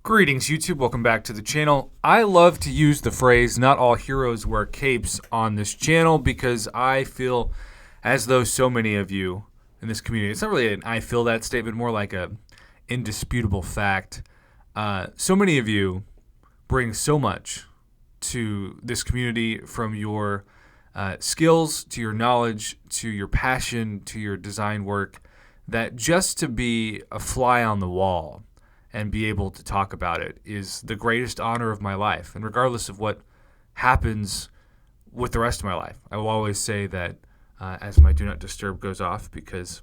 Greetings, YouTube. Welcome back to the channel. I love to use the phrase, not all heroes wear capes on this channel because I feel as though so many of you in this community, it's not really an I feel that statement, more like a indisputable fact. So many of you bring so much to this community, from your skills to your knowledge to your passion to your design work, that just to be a fly on the wall and be able to talk about it is the greatest honor of my life. And regardless of what happens with the rest of my life, I will always say that as my Do Not Disturb goes off, because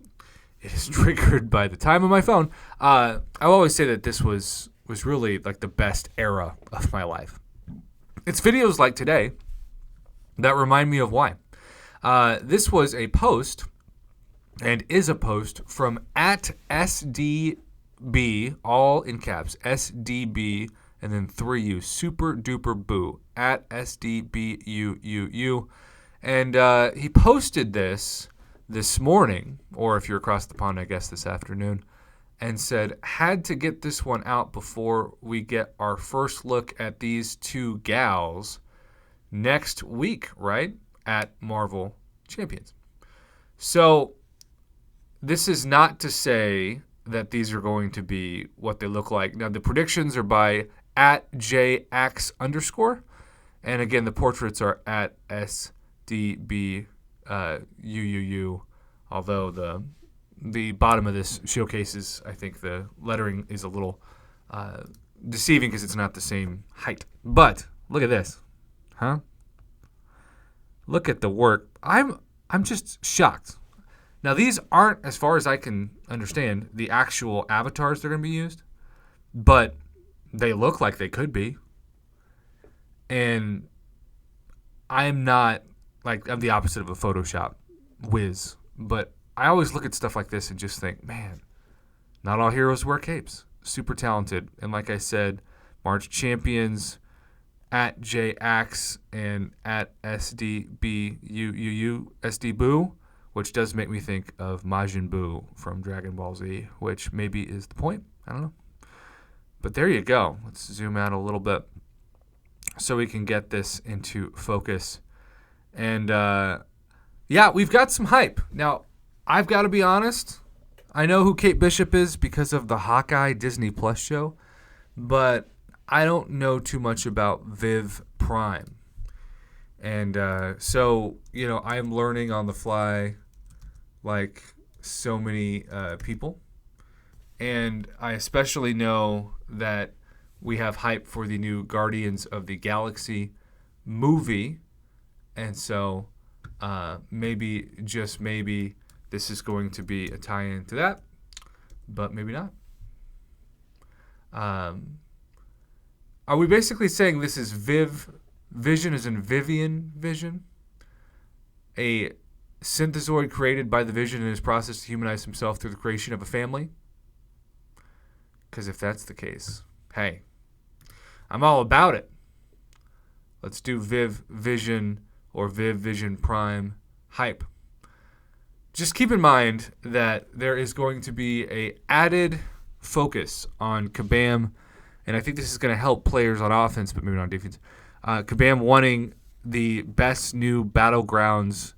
it is triggered by the time of my phone, I will always say that this was really like the best era of my life. It's videos like today that remind me of why. This was a post, and is a post, from @SDB, all in caps, SDB, and then 3U, super duper boo, @SDBUUU. And he posted this morning, or if you're across the pond, I guess this afternoon, and said, had to get this one out before we get our first look at these two gals next week, right, at Marvel Champions. So this is not to say that these are going to be what they look like. Now, the predictions are by @JAX_, and again, the portraits are @SDBUUU, although the bottom of this showcases, I think the lettering is a little deceiving because it's not the same height. But look at this, huh? Look at the work. I'm just shocked. Now, these aren't, as far as I can understand, the actual avatars that are going to be used, but they look like they could be. And I'm not, like, I'm the opposite of a Photoshop whiz, but I always look at stuff like this and just think, man, not all heroes wear capes. Super talented. And like I said, March Champions, @JAX and @SDBUUU, SDBoo, which does make me think of Majin Buu from Dragon Ball Z, which maybe is the point. I don't know. But there you go. Let's zoom out a little bit so we can get this into focus. And, yeah, we've got some hype. Now, I've got to be honest. I know who Kate Bishop is because of the Hawkeye Disney Plus show, but I don't know too much about Viv Prime. And so, you know, I'm learning on the fly like so many people. And I especially know that we have hype for the new Guardians of the Galaxy movie. And so maybe, just maybe, this is going to be a tie-in to that, but maybe not. Are we basically saying this is Vision as in Vivian Vision? A synthezoid created by the Vision in his process to humanize himself through the creation of a family? Because if that's the case, hey, I'm all about it. Let's do Viv Vision or Viv Vision Prime hype. Just keep in mind that there is going to be a added focus on Kabam, and I think this is going to help players on offense, but maybe not on defense. Kabam wanting the best new Battlegrounds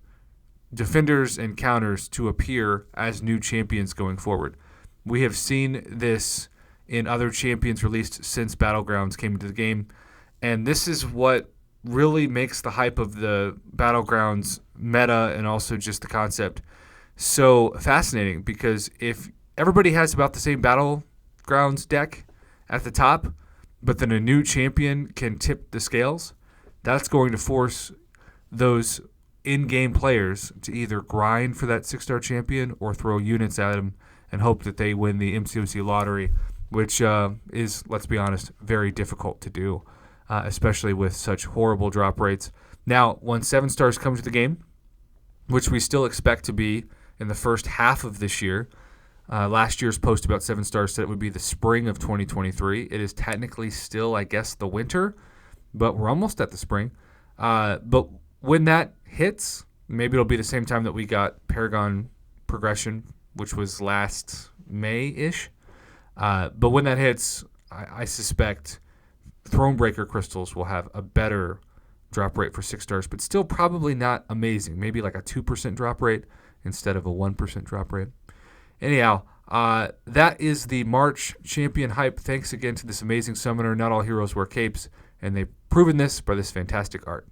defenders and counters to appear as new champions going forward. We have seen this in other champions released since Battlegrounds came into the game, and this is what really makes the hype of the Battlegrounds meta and also just the concept so fascinating, because if everybody has about the same Battlegrounds deck at the top, but then a new champion can tip the scales, that's going to force those in-game players to either grind for that 6-star champion or throw units at them and hope that they win the MCOC lottery, which is, let's be honest, very difficult to do, especially with such horrible drop rates. Now, when 7 stars come to the game, which we still expect to be in the first half of this year, last year's post about 7 stars said it would be the spring of 2023. It is technically still, I guess, the winter, but we're almost at the spring. But when that hits, maybe it'll be the same time that we got Paragon Progression, which was last May-ish. But when that hits, I suspect Thronebreaker crystals will have a better drop rate for 6 stars, but still probably not amazing. Maybe like a 2% drop rate instead of a 1% drop rate. Anyhow, that is the March champion hype. Thanks again to this amazing summoner. Not all heroes wear capes, and they've proven this by this fantastic art.